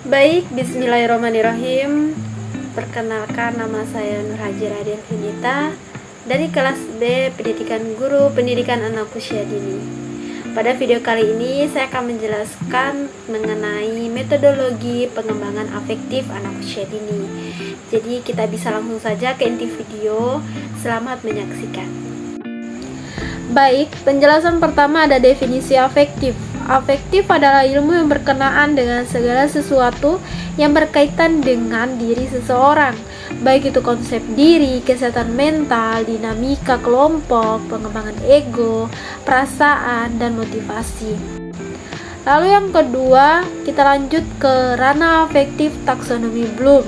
Baik, bismillahirrahmanirrahim. Perkenalkan, nama saya Nur Haji Raden Finita dari kelas B Pendidikan Guru Pendidikan Anak Usia Dini. Pada video kali ini saya akan menjelaskan mengenai metodologi pengembangan afektif anak usia dini. Jadi kita bisa langsung saja ke inti video. Selamat menyaksikan. Baik, penjelasan pertama ada definisi afektif. Afektif adalah ilmu yang berkenaan dengan segala sesuatu yang berkaitan dengan diri seseorang, baik itu konsep diri, kesehatan mental, dinamika kelompok, pengembangan ego, perasaan, dan motivasi. Lalu yang kedua, kita lanjut ke ranah afektif taksonomi Bloom.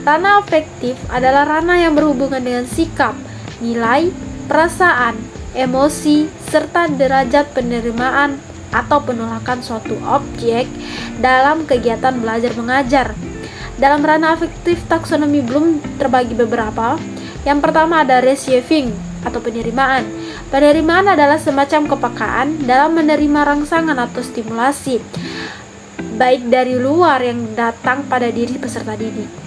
Ranah afektif adalah ranah yang berhubungan dengan sikap, nilai, perasaan, emosi, serta derajat penerimaan atau penolakan suatu objek dalam kegiatan belajar mengajar. Dalam ranah afektif taksonomi Bloom terbagi beberapa. Yang pertama ada receiving atau penerimaan. Penerimaan adalah semacam kepekaan dalam menerima rangsangan atau stimulasi, baik dari luar yang datang pada diri peserta didik.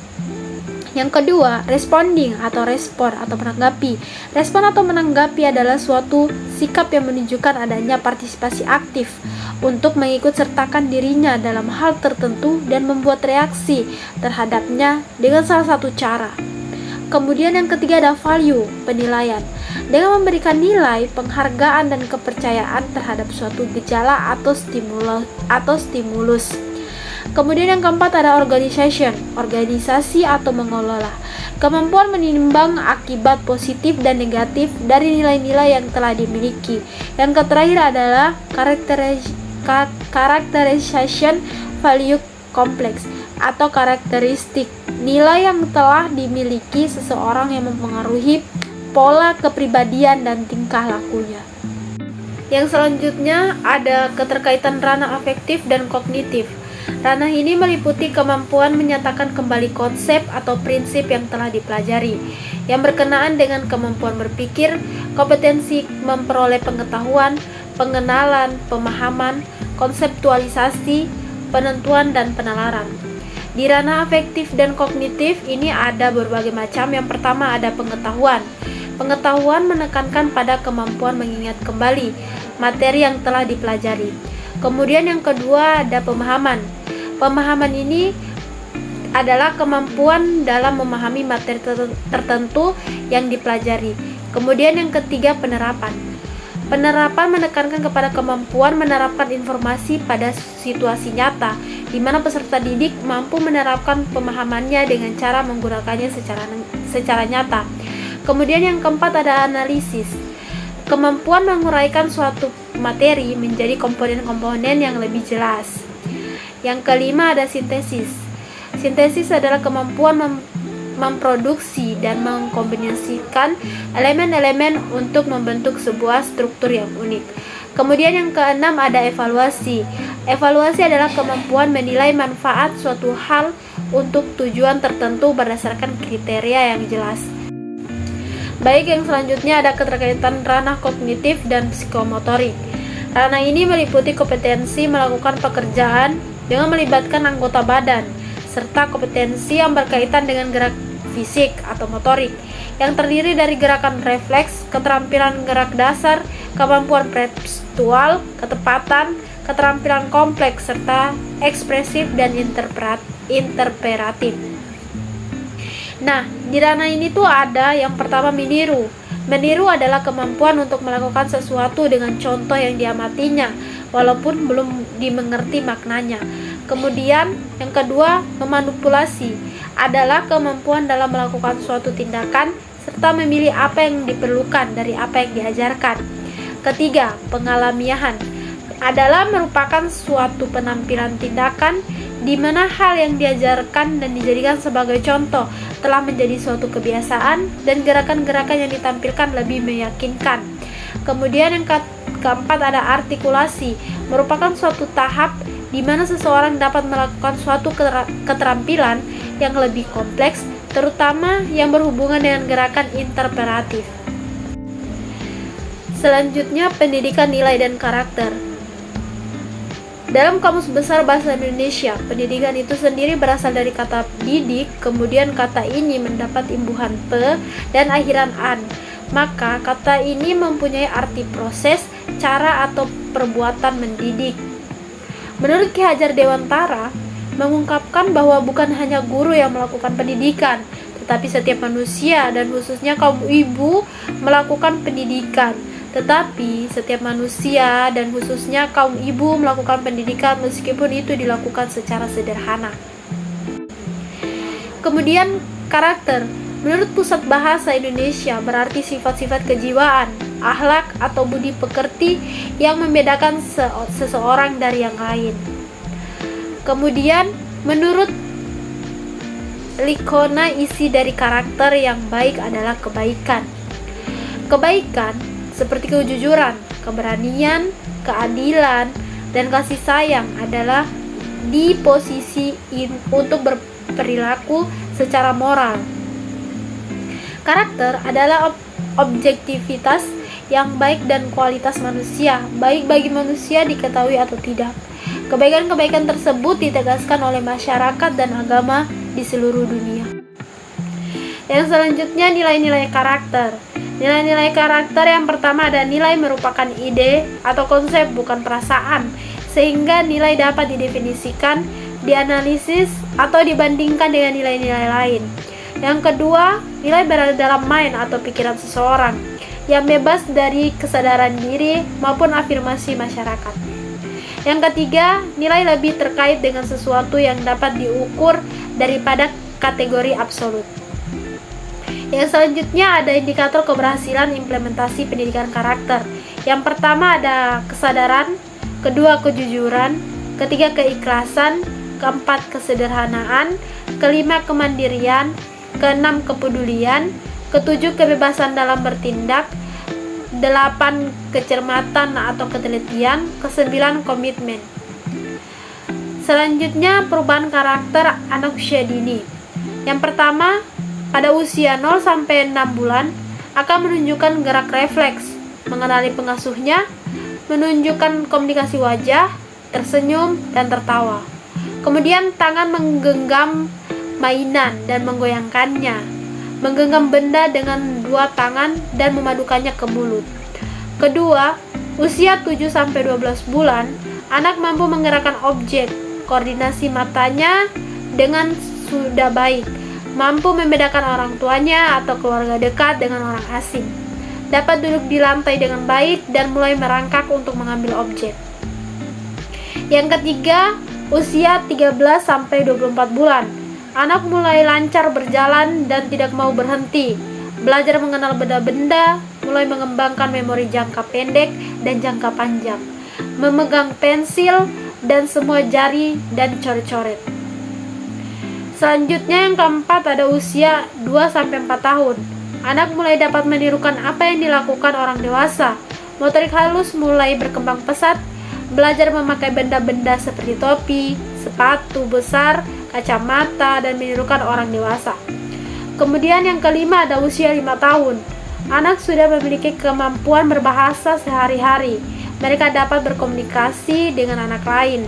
Yang kedua, responding atau respon atau menanggapi. Respon atau menanggapi adalah suatu sikap yang menunjukkan adanya partisipasi aktif untuk mengikut sertakan dirinya dalam hal tertentu dan membuat reaksi terhadapnya dengan salah satu cara. Kemudian yang ketiga ada value, penilaian. Dengan memberikan nilai, penghargaan dan kepercayaan terhadap suatu gejala atau stimulus. Kemudian yang keempat ada organization, organisasi atau mengelola. Kemampuan menimbang akibat positif dan negatif dari nilai-nilai yang telah dimiliki. Yang terakhir adalah characterization value complex atau karakteristik nilai yang telah dimiliki seseorang yang mempengaruhi pola kepribadian dan tingkah lakunya. Yang selanjutnya ada keterkaitan ranah afektif dan kognitif. Ranah ini meliputi kemampuan menyatakan kembali konsep atau prinsip yang telah dipelajari, yang berkenaan dengan kemampuan berpikir, kompetensi memperoleh pengetahuan, pengenalan, pemahaman, konseptualisasi, penentuan, dan penalaran. Di ranah afektif dan kognitif ini ada berbagai macam. Yang pertama ada pengetahuan. Pengetahuan menekankan pada kemampuan mengingat kembali materi yang telah dipelajari. Kemudian yang kedua ada pemahaman. Pemahaman ini adalah kemampuan dalam memahami materi tertentu yang dipelajari. Kemudian yang ketiga penerapan. Penerapan menekankan kepada kemampuan menerapkan informasi pada situasi nyata, di mana peserta didik mampu menerapkan pemahamannya dengan cara menggunakannya secara nyata. Kemudian yang keempat ada analisis. Kemampuan menguraikan suatu materi menjadi komponen-komponen yang lebih jelas. Yang kelima ada sintesis. Sintesis adalah kemampuan memproduksi dan mengkombinasikan elemen-elemen untuk membentuk sebuah struktur yang unik. Kemudian yang keenam ada evaluasi. Evaluasi adalah kemampuan menilai manfaat suatu hal untuk tujuan tertentu berdasarkan kriteria yang jelas. Baik, yang selanjutnya ada keterkaitan ranah kognitif dan psikomotorik. Ranah ini meliputi kompetensi melakukan pekerjaan dengan melibatkan anggota badan, serta kompetensi yang berkaitan dengan gerak fisik atau motorik, yang terdiri dari gerakan refleks, keterampilan gerak dasar, kemampuan prestual, ketepatan, keterampilan kompleks, serta ekspresif dan interpretatif. Nah, di ranah ini tuh ada yang pertama meniru. Meniru adalah kemampuan untuk melakukan sesuatu dengan contoh yang diamatinya, walaupun belum dimengerti maknanya. Kemudian yang kedua, memanipulasi adalah kemampuan dalam melakukan suatu tindakan serta memilih apa yang diperlukan dari apa yang diajarkan. Ketiga, pengalamiahan adalah merupakan suatu penampilan tindakan di mana hal yang diajarkan dan dijadikan sebagai contoh telah menjadi suatu kebiasaan dan gerakan-gerakan yang ditampilkan lebih meyakinkan. Kemudian yang keempat ada artikulasi, merupakan suatu tahap di mana seseorang dapat melakukan suatu keterampilan yang lebih kompleks, terutama yang berhubungan dengan gerakan interpretatif. Selanjutnya pendidikan nilai dan karakter. Dalam Kamus Besar Bahasa Indonesia, pendidikan itu sendiri berasal dari kata didik, kemudian kata ini mendapat imbuhan pe dan akhiran an. Maka kata ini mempunyai arti proses, cara atau perbuatan mendidik. Menurut Ki Hajar Dewantara, mengungkapkan bahwa bukan hanya guru yang melakukan pendidikan, tetapi setiap manusia dan khususnya kaum ibu melakukan pendidikan. Tetapi setiap manusia dan khususnya kaum ibu melakukan pendidikan meskipun itu dilakukan secara sederhana. Kemudian karakter. Menurut Pusat Bahasa Indonesia berarti sifat-sifat kejiwaan, akhlak atau budi pekerti yang membedakan seseorang dari yang lain. Kemudian menurut Likona, isi dari karakter yang baik adalah kebaikan. Kebaikan seperti kejujuran, keberanian, keadilan, dan kasih sayang adalah di posisi untuk berperilaku secara moral. Karakter adalah objektivitas yang baik dan kualitas manusia, baik bagi manusia diketahui atau tidak. Kebaikan-kebaikan tersebut ditegaskan oleh masyarakat dan agama di seluruh dunia. Yang selanjutnya, nilai-nilai karakter. Nilai-nilai karakter yang pertama ada nilai merupakan ide atau konsep, bukan perasaan, sehingga nilai dapat didefinisikan, dianalisis, atau dibandingkan dengan nilai-nilai lain. Yang kedua, nilai berada dalam mind atau pikiran seseorang, yang bebas dari kesadaran diri maupun afirmasi masyarakat. Yang ketiga, nilai lebih terkait dengan sesuatu yang dapat diukur daripada kategori absolut. Yang selanjutnya ada indikator keberhasilan implementasi pendidikan karakter. Yang pertama ada kesadaran, kedua kejujuran, ketiga keikhlasan, keempat kesederhanaan, kelima kemandirian, keenam kepedulian, ketujuh kebebasan dalam bertindak, 8 kecermatan atau ketelitian, ke-9 komitmen. Selanjutnya perubahan karakter anak usia dini. Yang pertama, pada usia 0 sampai 6 bulan akan menunjukkan gerak refleks, mengenali pengasuhnya, menunjukkan komunikasi wajah, tersenyum dan tertawa. Kemudian tangan menggenggam mainan dan menggoyangkannya, menggenggam benda dengan 2 tangan dan memadukannya ke mulut. Kedua, usia 7 sampai 12 bulan, anak mampu menggerakkan objek, koordinasi matanya dengan sudah baik, mampu membedakan orang tuanya atau keluarga dekat dengan orang asing, dapat duduk di lantai dengan baik dan mulai merangkak untuk mengambil objek. Yang ketiga, usia 13 sampai 24 bulan, anak mulai lancar berjalan dan tidak mau berhenti, belajar mengenal benda-benda, mulai mengembangkan memori jangka pendek dan jangka panjang, memegang pensil dan semua jari dan coret-coret. Selanjutnya yang keempat ada usia 2-4 tahun. Anak mulai dapat menirukan apa yang dilakukan orang dewasa. Motorik halus mulai berkembang pesat, belajar memakai benda-benda seperti topi, sepatu besar, kacamata, dan menirukan orang dewasa. Kemudian yang kelima ada usia 5 tahun. Anak sudah memiliki kemampuan berbahasa sehari-hari. Mereka dapat berkomunikasi dengan anak lain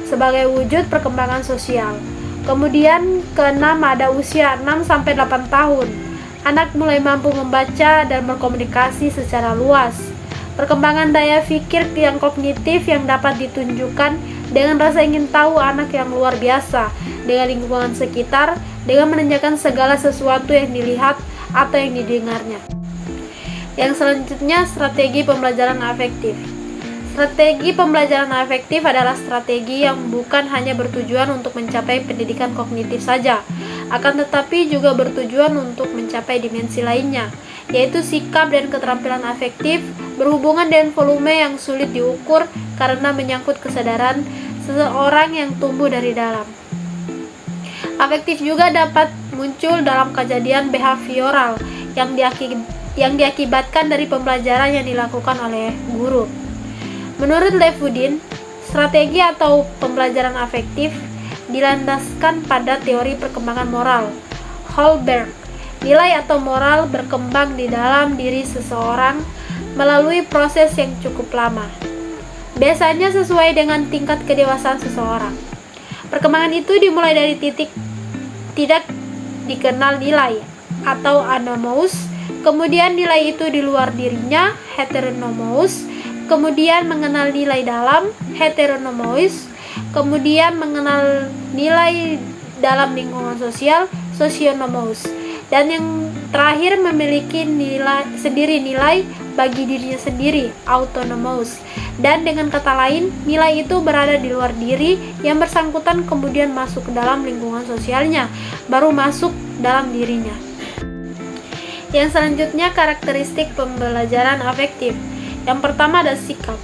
sebagai wujud perkembangan sosial. Kemudian keenam ada usia 6-8 tahun. Anak mulai mampu membaca dan berkomunikasi secara luas. Perkembangan daya pikir yang kognitif yang dapat ditunjukkan dengan rasa ingin tahu anak yang luar biasa dengan lingkungan sekitar, dengan menanyakan segala sesuatu yang dilihat atau yang didengarnya. Yang selanjutnya, strategi pembelajaran afektif. Strategi pembelajaran afektif adalah strategi yang bukan hanya bertujuan untuk mencapai pendidikan kognitif saja, akan tetapi juga bertujuan untuk mencapai dimensi lainnya, yaitu sikap dan keterampilan afektif berhubungan dengan volume yang sulit diukur karena menyangkut kesadaran seseorang yang tumbuh dari dalam. Afektif juga dapat muncul dalam kejadian behavioral yang diakibatkan dari pembelajaran yang dilakukan oleh guru. Menurut Levudin, strategi atau pembelajaran afektif dilandaskan pada teori perkembangan moral. Holberg, nilai atau moral berkembang di dalam diri seseorang melalui proses yang cukup lama. biasanya sesuai dengan tingkat kedewasaan seseorang. Perkembangan itu dimulai dari titik tidak dikenal nilai atau anomous, kemudian nilai itu di luar dirinya, heteronomous, kemudian mengenal nilai dalam, heteronomous, kemudian mengenal nilai dalam lingkungan sosial, sosionomous, dan yang terakhir memiliki nilai bagi dirinya sendiri, autonomous. Dan dengan kata lain, nilai itu berada di luar diri yang bersangkutan kemudian masuk ke dalam lingkungan sosialnya, baru masuk dalam dirinya. Yang selanjutnya, karakteristik pembelajaran afektif. Yang pertama ada sikap.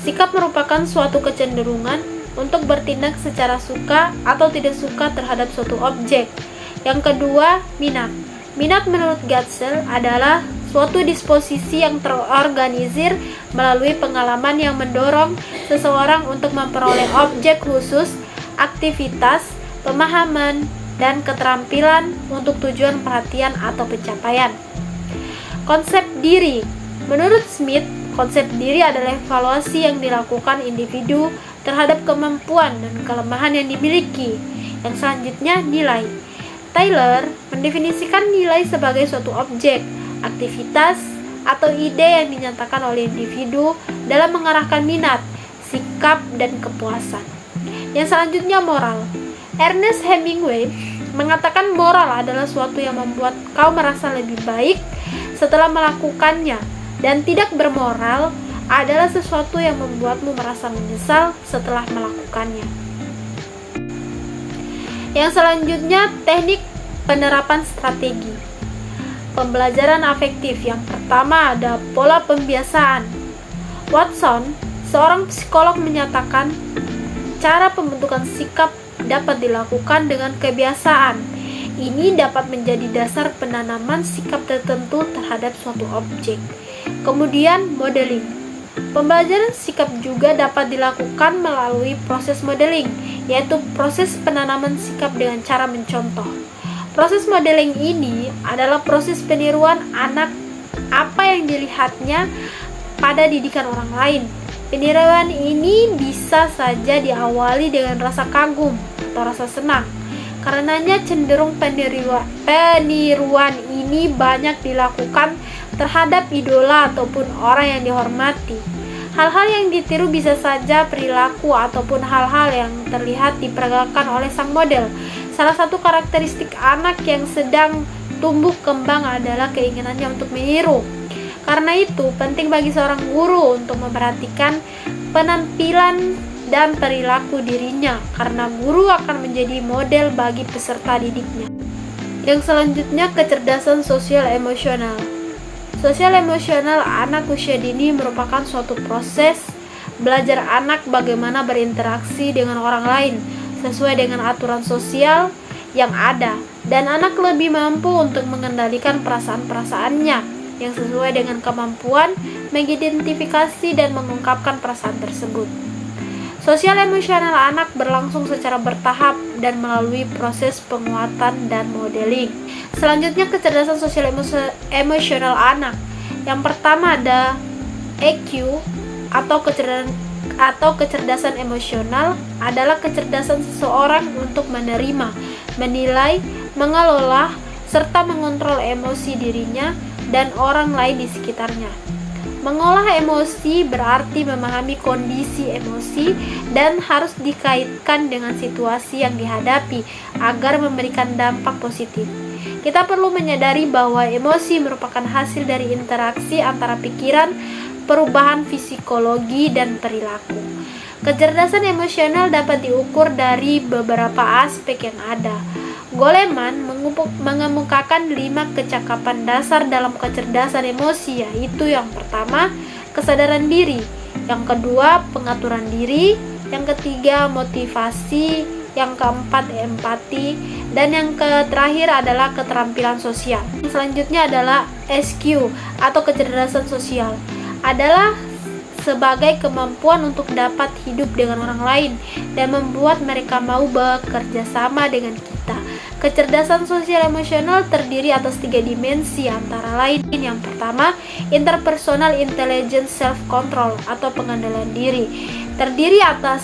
Sikap merupakan suatu kecenderungan untuk bertindak secara suka atau tidak suka terhadap suatu objek. Yang kedua, minat. Minat menurut Gatzel adalah suatu disposisi yang terorganisir melalui pengalaman yang mendorong seseorang untuk memperoleh objek khusus, aktivitas, pemahaman, dan keterampilan untuk tujuan perhatian atau pencapaian. Konsep diri. Menurut Smith, konsep diri adalah evaluasi yang dilakukan individu terhadap kemampuan dan kelemahan yang dimiliki. Yang selanjutnya, nilai. Taylor mendefinisikan nilai sebagai suatu objek, aktivitas, atau ide yang dinyatakan oleh individu dalam mengarahkan minat, sikap, dan kepuasan. Yang selanjutnya, moral. Ernest Hemingway mengatakan moral adalah suatu yang membuat kau merasa lebih baik setelah melakukannya, dan tidak bermoral adalah sesuatu yang membuatmu merasa menyesal setelah melakukannya. Yang selanjutnya, teknik penerapan strategi. Pembelajaran afektif. Yang pertama ada pola pembiasaan. Watson, seorang psikolog, menyatakan cara pembentukan sikap dapat dilakukan dengan kebiasaan. Ini dapat menjadi dasar penanaman sikap tertentu terhadap suatu objek. Kemudian, modeling. Pembelajaran sikap juga dapat dilakukan melalui proses modeling, yaitu proses penanaman sikap dengan cara mencontoh. Proses modeling ini adalah proses peniruan anak apa yang dilihatnya pada didikan orang lain. Peniruan ini bisa saja diawali dengan rasa kagum atau rasa senang. Karenanya cenderung peniruan ini banyak dilakukan terhadap idola ataupun orang yang dihormati. Hal-hal yang ditiru bisa saja perilaku ataupun hal-hal yang terlihat diperagakan oleh sang model. Salah satu karakteristik anak yang sedang tumbuh kembang adalah keinginannya untuk meniru. Karena itu, penting bagi seorang guru untuk memperhatikan penampilan dan perilaku dirinya, karena guru akan menjadi model bagi peserta didiknya. Yang selanjutnya, kecerdasan sosial emosional. Sosial emosional anak usia dini merupakan suatu proses belajar anak bagaimana berinteraksi dengan orang lain sesuai dengan aturan sosial yang ada, dan anak lebih mampu untuk mengendalikan perasaan-perasaannya yang sesuai dengan kemampuan mengidentifikasi dan mengungkapkan perasaan tersebut. Sosial emosional anak berlangsung secara bertahap dan melalui proses penguatan dan modeling. Selanjutnya, kecerdasan sosial emosional anak. Yang pertama ada EQ atau kecerdasan emosional adalah kecerdasan seseorang untuk menerima, menilai, mengelola, serta mengontrol emosi dirinya dan orang lain di sekitarnya. Mengolah emosi berarti memahami kondisi emosi dan harus dikaitkan dengan situasi yang dihadapi agar memberikan dampak positif. Kita perlu menyadari bahwa emosi merupakan hasil dari interaksi antara pikiran, perubahan psikologi, dan perilaku. Kecerdasan emosional dapat diukur dari beberapa aspek yang ada. Goleman mengemukakan 5 kecakapan dasar dalam kecerdasan emosi, yaitu yang pertama, kesadaran diri, yang kedua, pengaturan diri, yang ketiga, motivasi, yang keempat, empati, dan yang terakhir adalah keterampilan sosial. Selanjutnya adalah SQ atau kecerdasan sosial, adalah sebagai kemampuan untuk dapat hidup dengan orang lain dan membuat mereka mau bekerja sama dengan kita. Kecerdasan sosial emosional terdiri atas 3 dimensi, antara lain yang pertama, interpersonal intelligence self-control atau pengendalian diri. Terdiri atas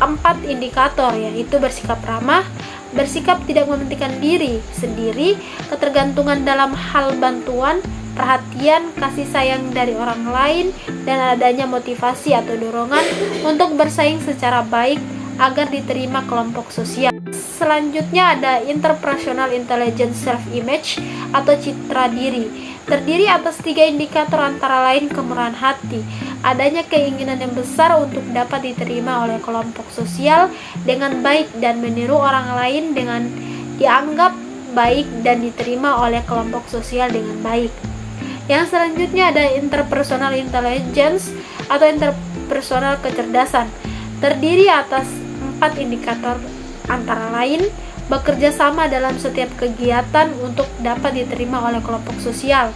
4 indikator, yaitu bersikap ramah, bersikap tidak mementingkan diri sendiri, ketergantungan dalam hal bantuan, perhatian, kasih sayang dari orang lain, dan adanya motivasi atau dorongan untuk bersaing secara baik agar diterima kelompok sosial. Selanjutnya ada interpersonal intelligence self-image atau citra diri. Terdiri atas 3 indikator, antara lain kemurahan hati, adanya keinginan yang besar untuk dapat diterima oleh kelompok sosial dengan baik dan meniru orang lain dengan dianggap baik dan diterima oleh kelompok sosial dengan baik. Yang selanjutnya ada interpersonal intelligence atau interpersonal kecerdasan. Terdiri atas 4 indikator, antara lain bekerja sama dalam setiap kegiatan untuk dapat diterima oleh kelompok sosial,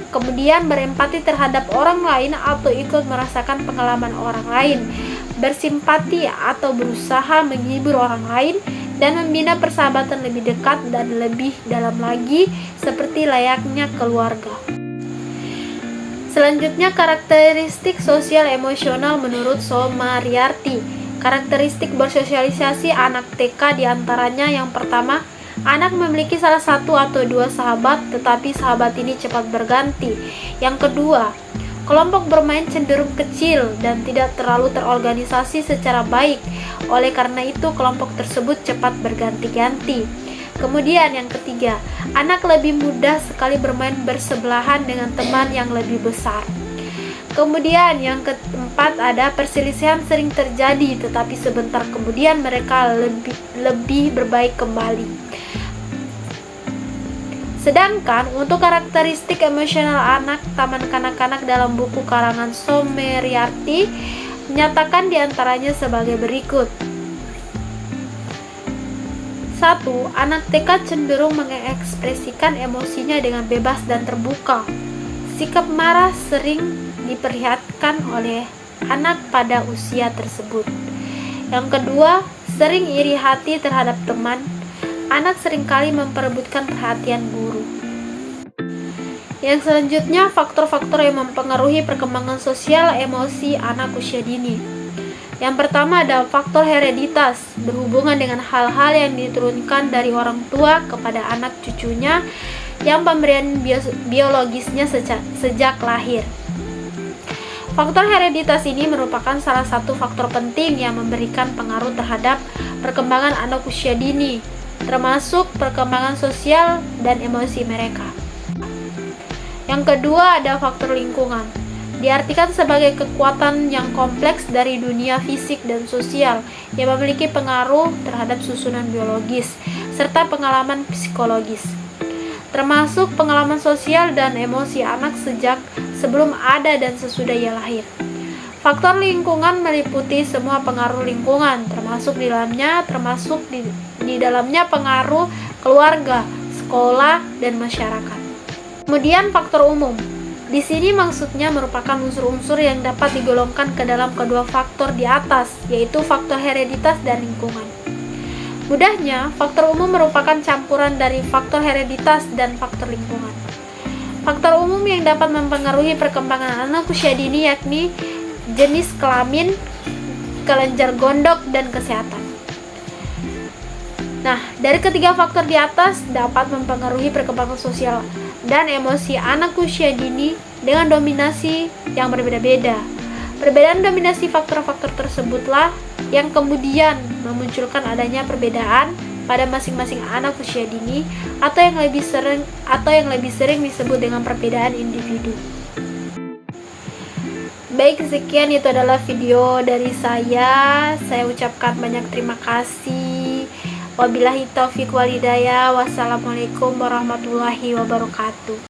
kemudian berempati terhadap orang lain atau ikut merasakan pengalaman orang lain, bersimpati atau berusaha menghibur orang lain, dan membina persahabatan lebih dekat dan lebih dalam lagi seperti layaknya keluarga. Selanjutnya, karakteristik sosial emosional menurut Somaryarti. Karakteristik bersosialisasi anak TK diantaranya yang pertama, anak memiliki salah satu atau 2 sahabat, tetapi sahabat ini cepat berganti. Yang kedua, kelompok bermain cenderung kecil dan tidak terlalu terorganisasi secara baik. Oleh karena itu, kelompok tersebut cepat berganti-ganti. Kemudian yang ketiga, anak lebih mudah sekali bermain bersebelahan dengan teman yang lebih besar. Kemudian yang keempat, ada perselisihan sering terjadi, tetapi sebentar kemudian mereka lebih berbaik kembali. Sedangkan untuk karakteristik emosional anak taman kanak-kanak dalam buku karangan Somaryarti menyatakan diantaranya sebagai berikut. 1. Anak TK cenderung mengekspresikan emosinya dengan bebas dan terbuka. Sikap marah sering diperlihatkan oleh anak pada usia tersebut. Yang kedua, sering iri hati terhadap teman. Anak seringkali memperebutkan perhatian guru. Yang selanjutnya, faktor-faktor yang mempengaruhi perkembangan sosial emosi anak usia dini. Yang pertama ada faktor hereditas, berhubungan dengan hal-hal yang diturunkan dari orang tua kepada anak cucunya yang pemberian biologisnya sejak lahir. Faktor hereditas ini merupakan salah satu faktor penting yang memberikan pengaruh terhadap perkembangan anak usia dini, termasuk perkembangan sosial dan emosi mereka. Yang kedua ada faktor lingkungan. Diartikan sebagai kekuatan yang kompleks dari dunia fisik dan sosial yang memiliki pengaruh terhadap susunan biologis serta pengalaman psikologis, termasuk pengalaman sosial dan emosi anak sejak sebelum ada dan sesudah ia lahir. Faktor lingkungan meliputi semua pengaruh lingkungan, termasuk di dalamnya pengaruh keluarga, sekolah, dan masyarakat. Kemudian faktor umum. Di sini maksudnya merupakan unsur-unsur yang dapat digolongkan ke dalam kedua faktor di atas, yaitu faktor hereditas dan lingkungan. Mudahnya, faktor umum merupakan campuran dari faktor hereditas dan faktor lingkungan. Faktor umum yang dapat mempengaruhi perkembangan anak usia dini yakni jenis kelamin, kelenjar gondok, dan kesehatan. Nah, dari ketiga faktor di atas dapat mempengaruhi perkembangan sosial dan emosi anak usia dini dengan dominasi yang berbeda-beda. Perbedaan dominasi faktor-faktor tersebutlah yang kemudian memunculkan adanya perbedaan pada masing-masing anak usia dini atau yang lebih sering disebut dengan perbedaan individu. Baik, sekian itu adalah video dari saya. Saya ucapkan banyak terima kasih. Wabillahi taufiq wal hidayah. Wassalamualaikum warahmatullahi wabarakatuh.